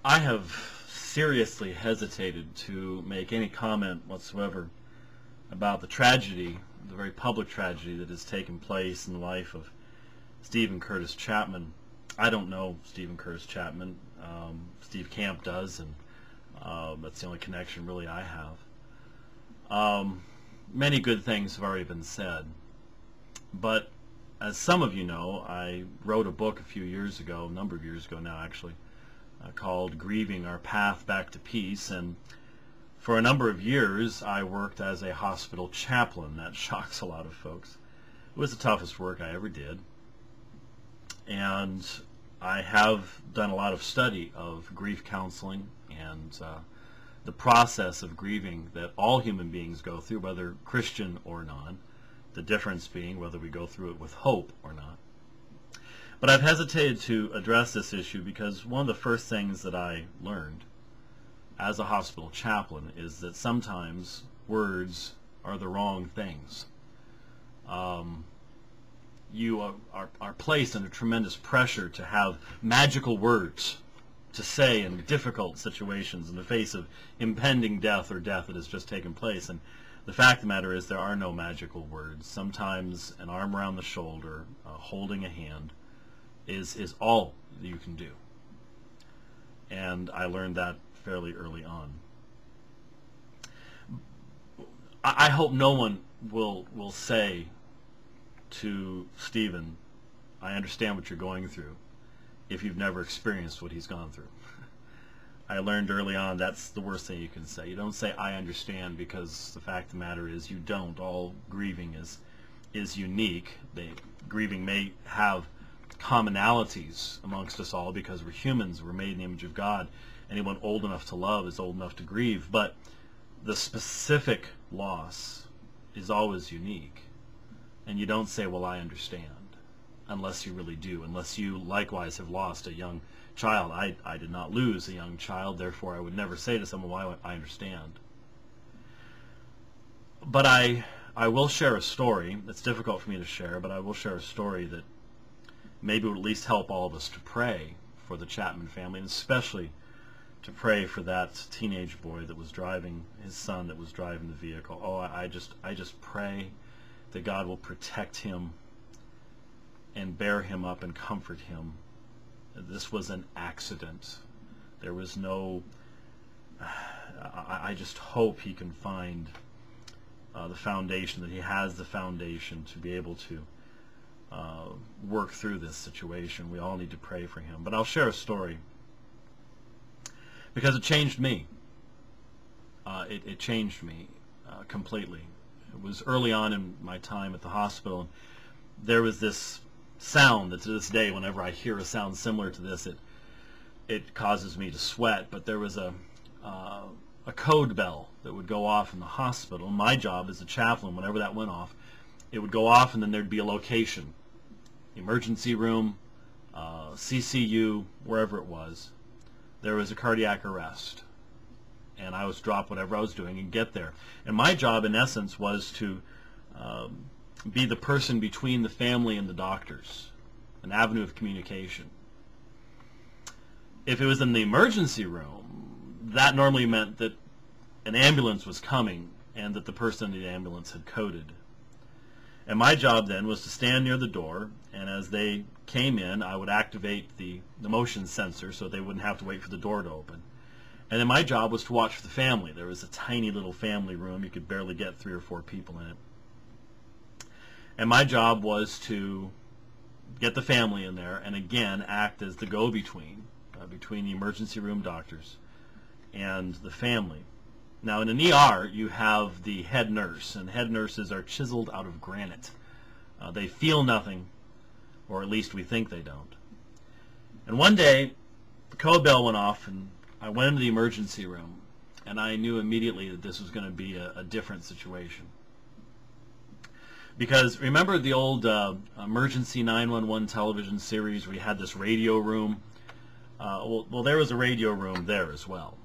I have seriously hesitated to make any comment whatsoever about the tragedy, the very public tragedy that has taken place in the life of Steven Curtis Chapman. I don't know Steven Curtis Chapman. Steve Camp does, and that's the only connection really I have. Many good things have already been said, but as some of you know, I wrote a book a few years ago, a number of years ago now actually, called Grieving Our Path Back to Peace, and for a number of years I worked as a hospital chaplain. That shocks a lot of folks. It was the toughest work I ever did, and I have done a lot of study of grief counseling and the process of grieving that all human beings go through, whether Christian or non, the difference being whether we go through it with hope or not. But I've hesitated to address this issue because one of the first things that I learned as a hospital chaplain is that sometimes words are the wrong things. You are placed under tremendous pressure to have magical words to say in difficult situations in the face of impending death or death that has just taken place. And the fact of the matter is there are no magical words. Sometimes an arm around the shoulder, holding a hand, is all you can do. And I learned that fairly early on. I hope no one will say to Stephen, I understand what you're going through, if you've never experienced what he's gone through. I learned early on that's the worst thing you can say. You don't say I understand, because the fact of the matter is you don't. All grieving is unique. Grieving may have commonalities amongst us all because we're humans, we're made in the image of God. Anyone old enough to love is old enough to grieve, but the specific loss is always unique. And you don't say, well, I understand, unless you really do, unless you likewise have lost a young child. I did not lose a young child, therefore I would never say to someone, well, I understand. But I will share a story. It's difficult for me to share, but I will share a story that maybe would at least help all of us to pray for the Chapman family, and especially to pray for that teenage boy that was driving, his son that was driving the vehicle. Oh, I just pray that God will protect him and bear him up and comfort him. This was an accident. There was no... I just hope he can find the foundation, that he has the foundation to be able to work through this situation. We all need to pray for him. But I'll share a story because it changed me. It changed me completely. It was early on in my time at the hospital, and there was this sound that to this day, whenever I hear a sound similar to this, it causes me to sweat. But there was a code bell that would go off in the hospital. My job as a chaplain, whenever that went off, it would go off, and then there'd be a location, emergency room, CCU, wherever it was. There was a cardiac arrest, and I was dropped whatever I was doing and get there. And my job, in essence, was to be the person between the family and the doctors, an avenue of communication. If it was in the emergency room, that normally meant that an ambulance was coming and that the person in the ambulance had coded. And my job then was to stand near the door, and as they came in, I would activate the motion sensor so they wouldn't have to wait for the door to open. And then my job was to watch for the family. There was a tiny little family room. You could barely get 3 or 4 people in it. And my job was to get the family in there and again act as the go-between between the emergency room doctors and the family. Now in an ER you have the head nurse, and head nurses are chiseled out of granite. They feel nothing, or at least we think they don't. And one day the code bell went off, and I went into the emergency room, and I knew immediately that this was going to be a different situation. Because remember the old emergency 911 television series where you had this radio room? Well, there was a radio room there as well.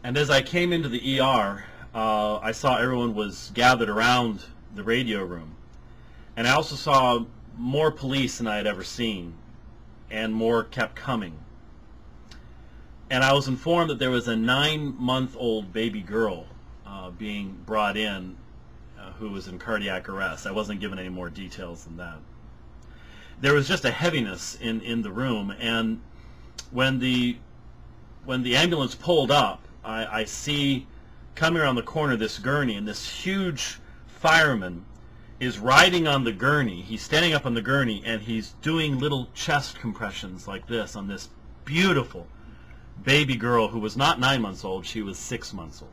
And as I came into the ER, I saw everyone was gathered around the radio room. And I also saw more police than I had ever seen, and more kept coming. And I was informed that there was a 9-month-old baby girl being brought in who was in cardiac arrest. I wasn't given any more details than that. There was just a heaviness in the room, and when the ambulance pulled up, I see coming around the corner this gurney, and this huge fireman is riding on the gurney. He's standing up on the gurney, and he's doing little chest compressions like this on this beautiful baby girl who was not 9 months old, she was 6 months old.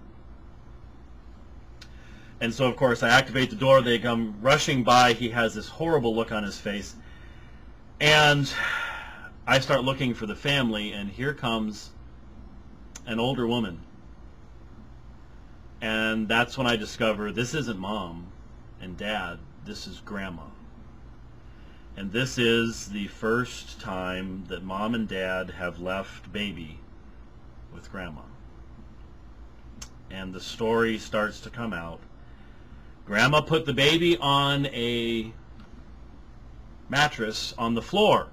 And so, of course, I activate the door. They come rushing by. He has this horrible look on his face. And I start looking for the family, and here comes an older woman. And that's when I discover this isn't Mom and Dad. This is Grandma. And this is the first time that Mom and Dad have left Baby with Grandma. And the story starts to come out. Grandma put the baby on a mattress on the floor.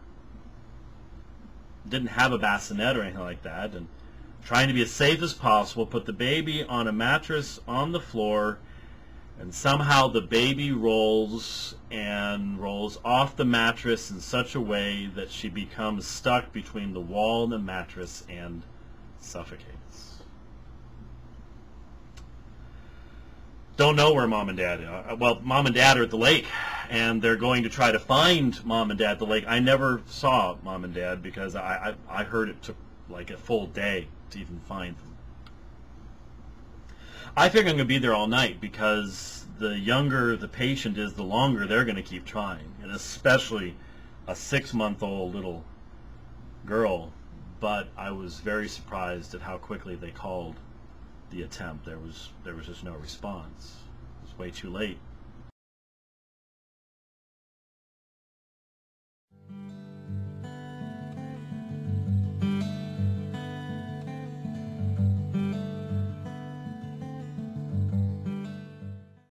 Didn't have a bassinet or anything like that, and trying to be as safe as possible, put the baby on a mattress on the floor, and somehow the baby rolls off the mattress in such a way that she becomes stuck between the wall and the mattress and suffocates. Don't know where Mom and Dad are. Well, Mom and Dad are at the lake, and they're going to try to find Mom and Dad at the lake. I never saw Mom and Dad because I heard it took like a full day to even find them. I figure I'm going to be there all night because the younger the patient is, the longer they're going to keep trying, and especially a 6-month-old little girl. But I was very surprised at how quickly they called the attempt. There was just no response. It was way too late.